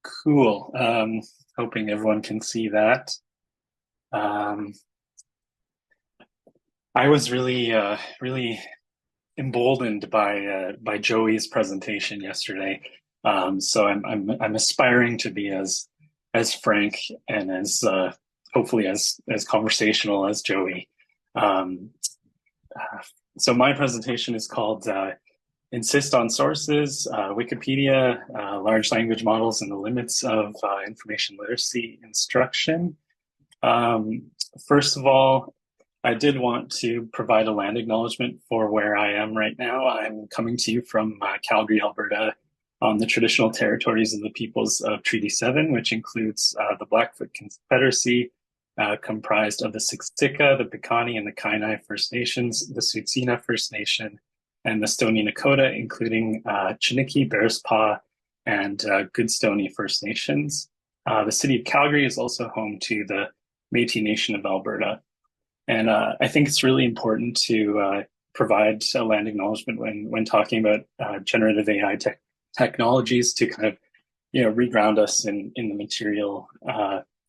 Cool. Hoping everyone can see that. Um, I was really emboldened by Joey's presentation yesterday. So I'm aspiring to be as frank and as hopefully as conversational as Joey. Um, so my presentation is called Insist on Sources, Wikipedia, Large Language Models, and the Limits of Information Literacy Instruction. First of all, I did want to provide a land acknowledgement for where I am right now. I'm coming to you from Calgary, Alberta, on the traditional territories of the peoples of Treaty 7, which includes the Blackfoot Confederacy, comprised of the Siksika, the Piikani, and the Kainai First Nations, the Tsuut'ina First Nation, and the Stoney Nakoda, including Chiniki, Bearspaw, and Goodstoney First Nations. The city of Calgary is also home to the Métis Nation of Alberta. And I think it's really important to provide a land acknowledgement when talking about generative AI technologies to kind of, reground us in the material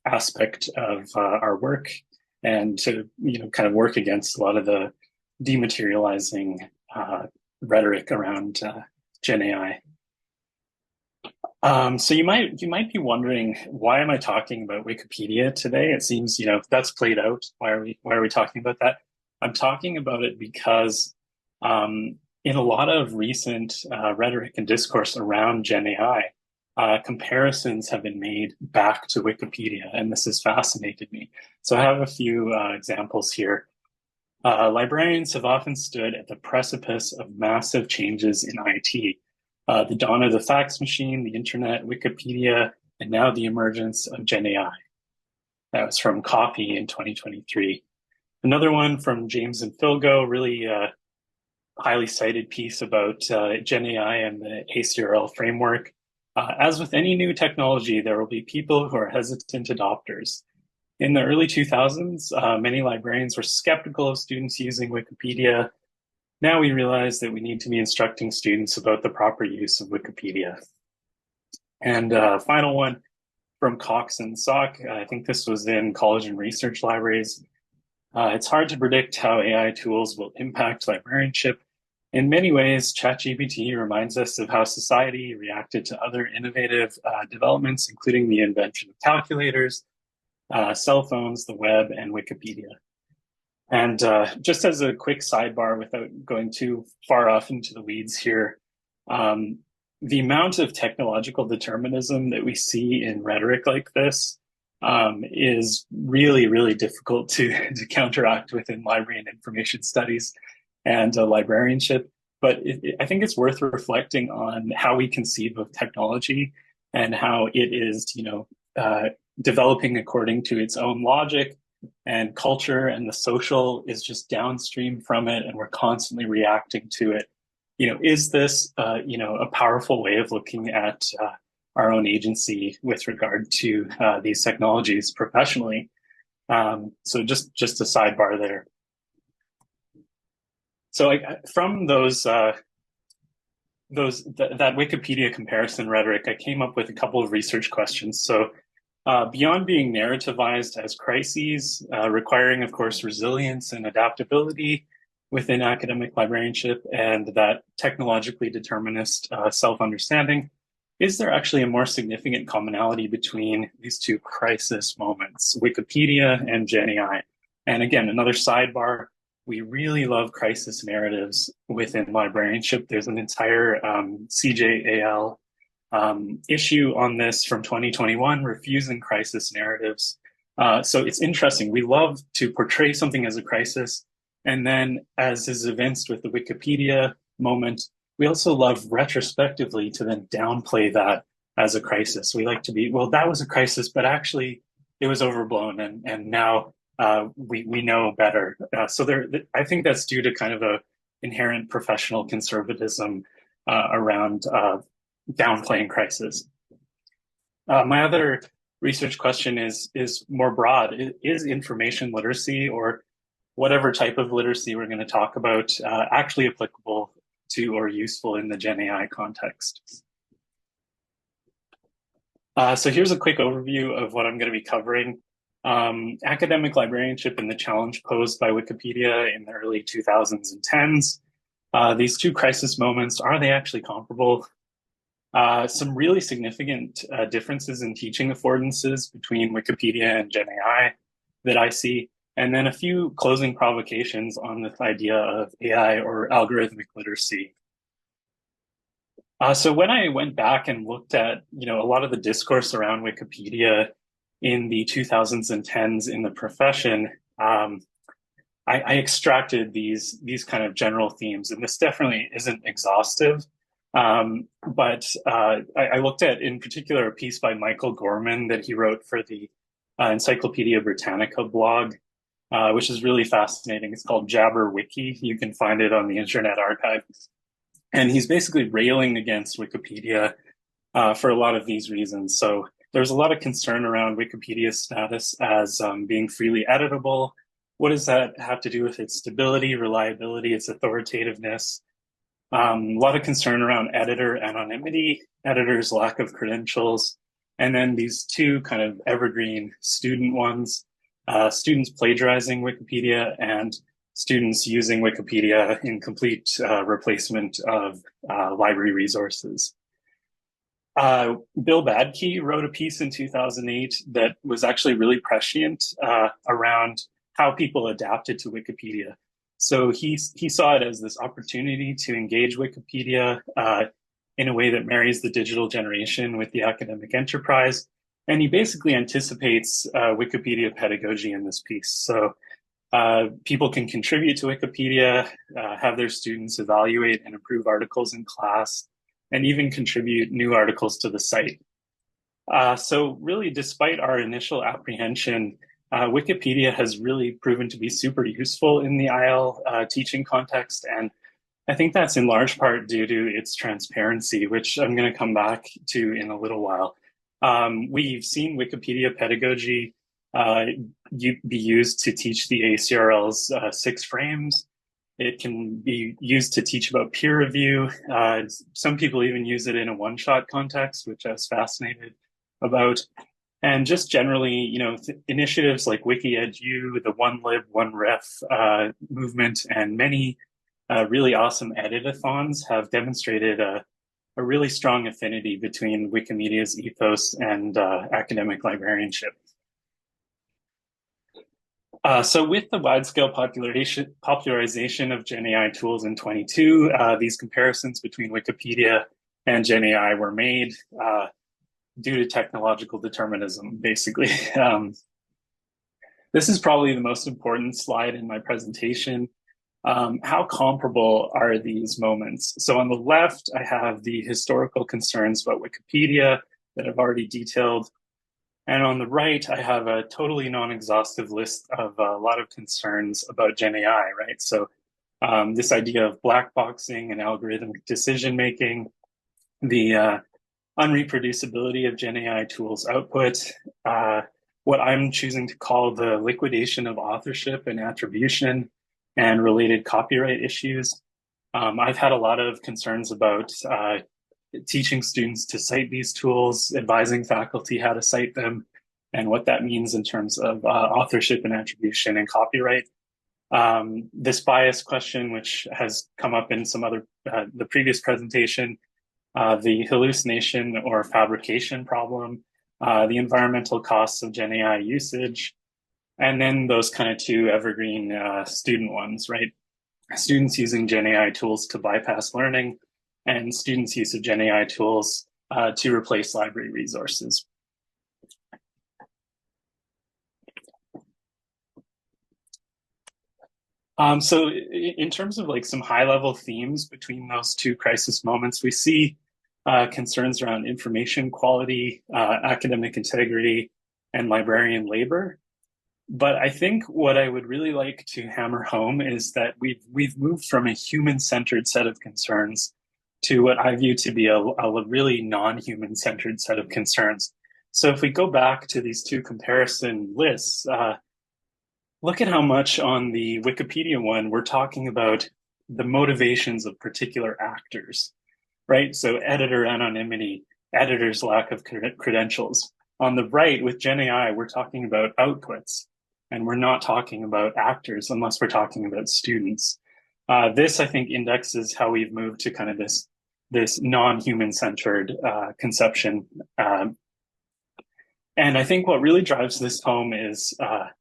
aspect of our work, and to, kind of work against a lot of the dematerializing rhetoric around Gen AI. So you might be wondering, why am I talking about Wikipedia today? It seems, that's played out. Why are we talking about that? I'm talking about it because in a lot of recent rhetoric and discourse around Gen AI, comparisons have been made back to Wikipedia, and this has fascinated me. So I have a few examples here. Librarians have often stood at the precipice of massive changes in IT. The dawn of the fax machine, the internet, Wikipedia, and now the emergence of Gen AI. That was from Copy in 2023. Another one from James and Philgo, really highly cited piece about Gen AI and the ACRL framework. As with any new technology, there will be people who are hesitant adopters. In the early 2000s, many librarians were skeptical of students using Wikipedia. Now we realize that we need to be instructing students about the proper use of Wikipedia. And final one from Cox and Sock. I think this was in college and research libraries. It's hard to predict how AI tools will impact librarianship. In many ways, ChatGPT reminds us of how society reacted to other innovative developments, including the invention of calculators, cell phones, the web, and Wikipedia. And just as a quick sidebar, without going too far off into the weeds here, the amount of technological determinism that we see in rhetoric like this is really, really difficult to counteract within library and information studies and librarianship. But I think it's worth reflecting on how we conceive of technology and how it is, developing according to its own logic and culture, and the social is just downstream from it, and we're constantly reacting to it. Is this, a powerful way of looking at our own agency with regard to these technologies professionally? So just a sidebar there. So from that Wikipedia comparison rhetoric, I came up with a couple of research questions. So beyond being narrativized as crises, requiring, of course, resilience and adaptability within academic librarianship, and that technologically determinist self-understanding, is there actually a more significant commonality between these two crisis moments, Wikipedia and Gen AI? And again, another sidebar, we really love crisis narratives within librarianship. There's an entire CJAL issue on this from 2021, refusing crisis narratives. So it's interesting. We love to portray something as a crisis. And then, as is evinced with the Wikipedia moment, we also love retrospectively to then downplay that as a crisis. We like to be, well, that was a crisis, but actually it was overblown. And now we know better. I think that's due to kind of a inherent professional conservatism around downplaying crisis. My other research question is more broad. Is information literacy, or whatever type of literacy we're going to talk about, actually applicable to or useful in the Gen AI context? So here's a quick overview of what I'm going to be covering. Academic librarianship and the challenge posed by Wikipedia in the early 2000s and 10s. These two crisis moments, are they actually comparable? Some really significant differences in teaching affordances between Wikipedia and GenAI that I see, and then a few closing provocations on this idea of AI or algorithmic literacy. So when I went back and looked at, a lot of the discourse around Wikipedia in the 2000s and 10s in the profession, I extracted these kind of general themes, and this definitely isn't exhaustive. But I looked at, in particular, a piece by Michael Gorman that he wrote for the Encyclopedia Britannica blog, which is really fascinating. It's called Jabber Wiki. You can find it on the Internet Archive. And he's basically railing against Wikipedia for a lot of these reasons. So there's a lot of concern around Wikipedia's status as being freely editable. What does that have to do with its stability, reliability, its authoritativeness? A lot of concern around editor anonymity, editors' lack of credentials, and then these two kind of evergreen student ones, students plagiarizing Wikipedia and students using Wikipedia in complete replacement of library resources. Bill Badke wrote a piece in 2008 that was actually really prescient around how people adapted to Wikipedia. So he saw it as this opportunity to engage Wikipedia in a way that marries the digital generation with the academic enterprise. And he basically anticipates Wikipedia pedagogy in this piece. So people can contribute to Wikipedia, have their students evaluate and improve articles in class, and even contribute new articles to the site. So really, despite our initial apprehension, Wikipedia has really proven to be super useful in the IL teaching context. And I think that's in large part due to its transparency, which I'm going to come back to in a little while. We've seen Wikipedia pedagogy be used to teach the ACRL's 6 frames. It can be used to teach about peer review. Some people even use it in a one-shot context, which I was fascinated about. And just generally, initiatives like WikiEdu, the One Lib, One Ref movement, and many really awesome editathons have demonstrated a really strong affinity between Wikimedia's ethos and academic librarianship. So with the wide-scale popularization of GenAI tools in 22, these comparisons between Wikipedia and GenAI were made due to technological determinism, basically. This is probably the most important slide in my presentation. How comparable are these moments? So on the left, I have the historical concerns about Wikipedia that I've already detailed. And on the right, I have a totally non-exhaustive list of a lot of concerns about GenAI, right? So this idea of black boxing and algorithmic decision-making, the unreproducibility of GenAI tools output, what I'm choosing to call the liquidation of authorship and attribution and related copyright issues. I've had a lot of concerns about teaching students to cite these tools, advising faculty how to cite them, and what that means in terms of authorship and attribution and copyright. This bias question, which has come up in some other, the previous presentation, the hallucination or fabrication problem, the environmental costs of GenAI usage, and then those kind of two evergreen student ones, right? Students using GenAI tools to bypass learning, and students' use of GenAI tools to replace library resources. So in terms of like some high-level themes between those two crisis moments, we see concerns around information quality, academic integrity, and librarian labor. But I think what I would really like to hammer home is that we've moved from a human-centered set of concerns to what I view to be a really non-human centered set of concerns. So if we go back to these two comparison lists, look at how much on the Wikipedia one, we're talking about the motivations of particular actors, right? So editor anonymity, editors' lack of credentials. On the right, with GenAI, we're talking about outputs, and we're not talking about actors unless we're talking about students. This, I think, indexes how we've moved to kind of this non-human centered conception. And I think what really drives this home is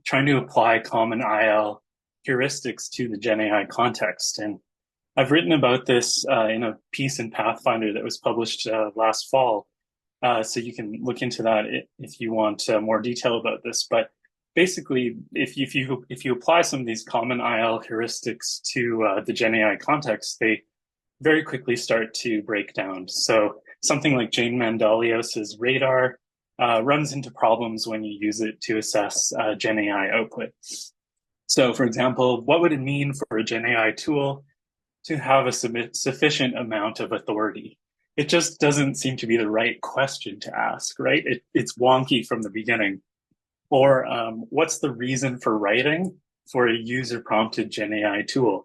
trying to apply common IL heuristics to the GenAI context. And I've written about this in a piece in Pathfinder that was published last fall. So you can look into that if you want more detail about this. But basically, if you apply some of these common IL heuristics to the GenAI context, they very quickly start to break down. So something like Jane Mandelios's radar runs into problems when you use it to assess GenAI output. So, for example, what would it mean for a GenAI tool to have a sufficient amount of authority? It just doesn't seem to be the right question to ask, right? It's wonky from the beginning. Or what's the reason for writing for a user-prompted GenAI tool?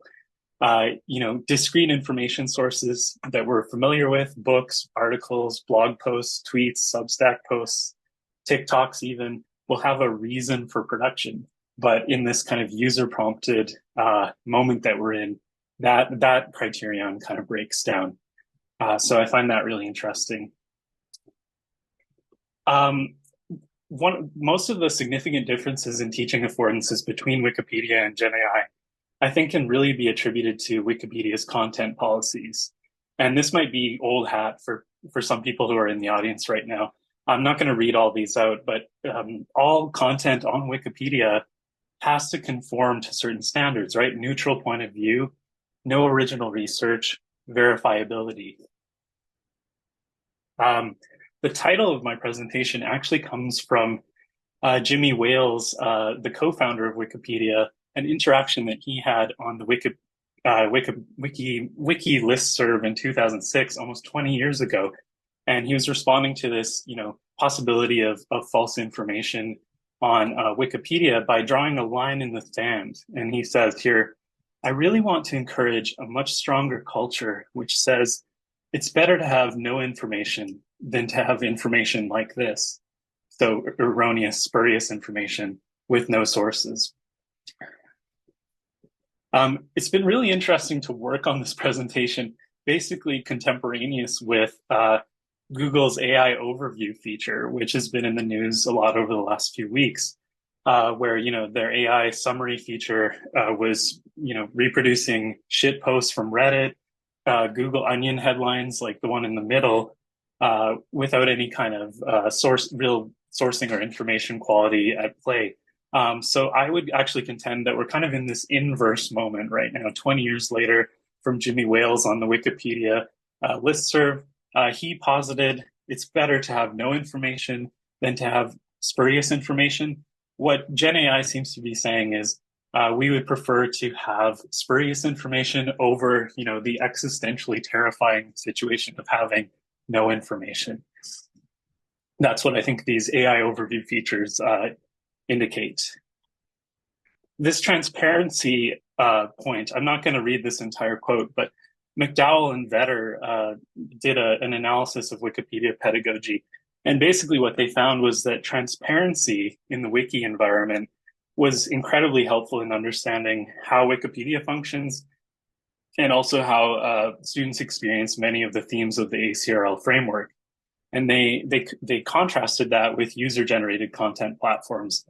Discrete information sources that we're familiar with, books, articles, blog posts, tweets, Substack posts, TikToks even, will have a reason for production. But in this kind of user-prompted moment that we're in, that criterion kind of breaks down. So I find that really interesting. Most of the significant differences in teaching affordances between Wikipedia and GenAI, I think, can really be attributed to Wikipedia's content policies. And this might be old hat for some people who are in the audience right now. I'm not going to read all these out, but all content on Wikipedia has to conform to certain standards, right? Neutral point of view, no original research, verifiability. The title of my presentation actually comes from Jimmy Wales, the co-founder of Wikipedia, an interaction that he had on the Wiki listserv in 2006, almost 20 years ago. And he was responding to this, possibility of false information on Wikipedia by drawing a line in the sand. And he says here, I really want to encourage a much stronger culture which says it's better to have no information than to have information like this. So erroneous, spurious information with no sources. It's been really interesting to work on this presentation, basically contemporaneous with Google's AI overview feature, which has been in the news a lot over the last few weeks, where their AI summary feature was reproducing shit posts from Reddit, Google Onion headlines like the one in the middle, without any kind of real sourcing or information quality at play. So I would actually contend that we're kind of in this inverse moment right now, 20 years later from Jimmy Wales on the Wikipedia listserv. He posited it's better to have no information than to have spurious information. What GenAI seems to be saying is we would prefer to have spurious information over, the existentially terrifying situation of having no information. That's what I think these AI overview features indicate. This transparency point, I'm not going to read this entire quote, but McDowell and Vetter did an analysis of Wikipedia pedagogy. And basically what they found was that transparency in the wiki environment was incredibly helpful in understanding how Wikipedia functions and also how students experience many of the themes of the ACRL framework. And they contrasted that with user-generated content platforms,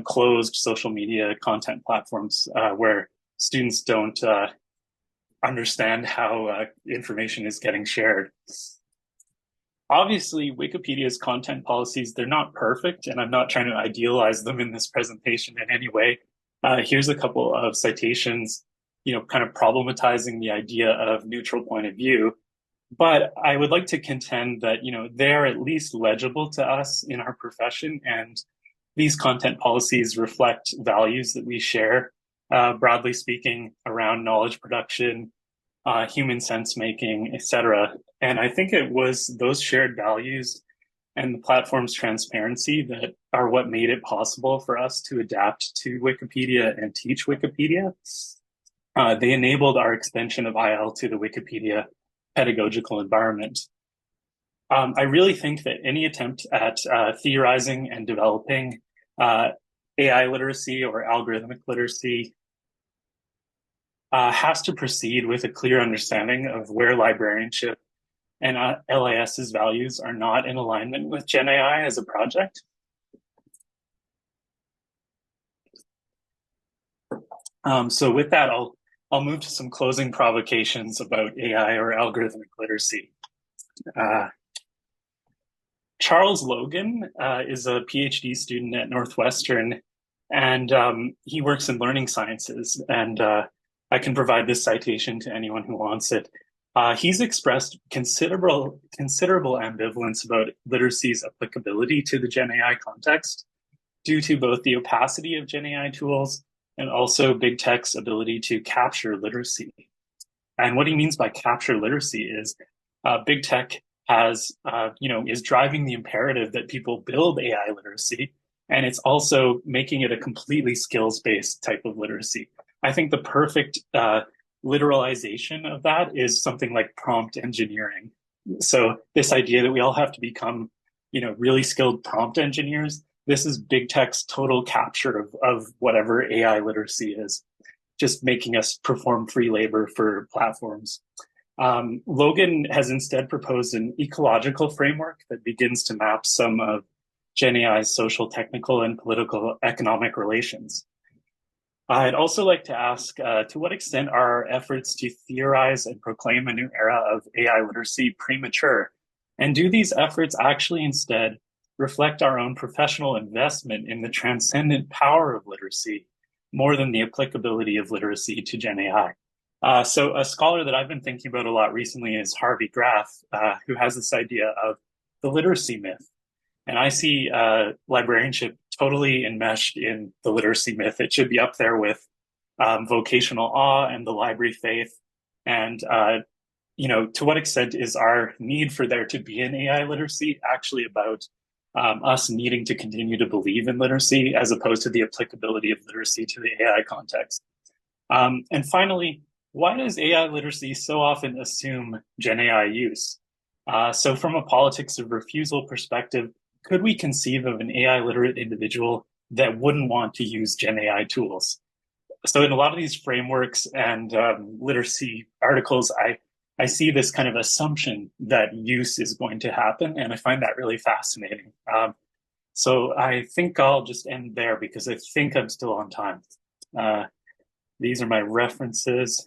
closed social media content platforms where students don't understand how information is getting shared. Obviously, Wikipedia's content policies, they're not perfect, and I'm not trying to idealize them in this presentation in any way. Here's a couple of citations, kind of problematizing the idea of neutral point of view. But I would like to contend that, they're at least legible to us in our profession, and these content policies reflect values that we share, broadly speaking, around knowledge production, human sense making, etc. And I think it was those shared values and the platform's transparency that are what made it possible for us to adapt to Wikipedia and teach Wikipedia. They enabled our extension of IL to the Wikipedia pedagogical environment. I really think that any attempt at theorizing and developing AI literacy or algorithmic literacy has to proceed with a clear understanding of where librarianship and LIS's values are not in alignment with GenAI as a project. So with that, I'll move to some closing provocations about AI or algorithmic literacy. Charles Logan is a PhD student at Northwestern, and he works in learning sciences. And I can provide this citation to anyone who wants it. He's expressed considerable ambivalence about literacy's applicability to the GenAI context due to both the opacity of GenAI tools and also big tech's ability to capture literacy. And what he means by capture literacy is big tech has, is driving the imperative that people build AI literacy, and it's also making it a completely skills-based type of literacy. I think the perfect literalization of that is something like prompt engineering. So this idea that we all have to become, really skilled prompt engineers, this is big tech's total capture of whatever AI literacy is, just making us perform free labor for platforms. Logan has instead proposed an ecological framework that begins to map some of GenAI's social, technical, and political economic relations. I'd also like to ask, to what extent are our efforts to theorize and proclaim a new era of AI literacy premature? And do these efforts actually instead reflect our own professional investment in the transcendent power of literacy more than the applicability of literacy to GenAI? So a scholar that I've been thinking about a lot recently is Harvey Graff, who has this idea of the literacy myth. And I see librarianship totally enmeshed in the literacy myth. It should be up there with vocational awe and the library faith. And, to what extent is our need for there to be an AI literacy actually about us needing to continue to believe in literacy as opposed to the applicability of literacy to the AI context? And finally, why does AI literacy so often assume GenAI use? So from a politics of refusal perspective, could we conceive of an AI literate individual that wouldn't want to use GenAI tools? So in a lot of these frameworks and literacy articles, I see this kind of assumption that use is going to happen, and I find that really fascinating. So I think I'll just end there because I think I'm still on time. These are my references.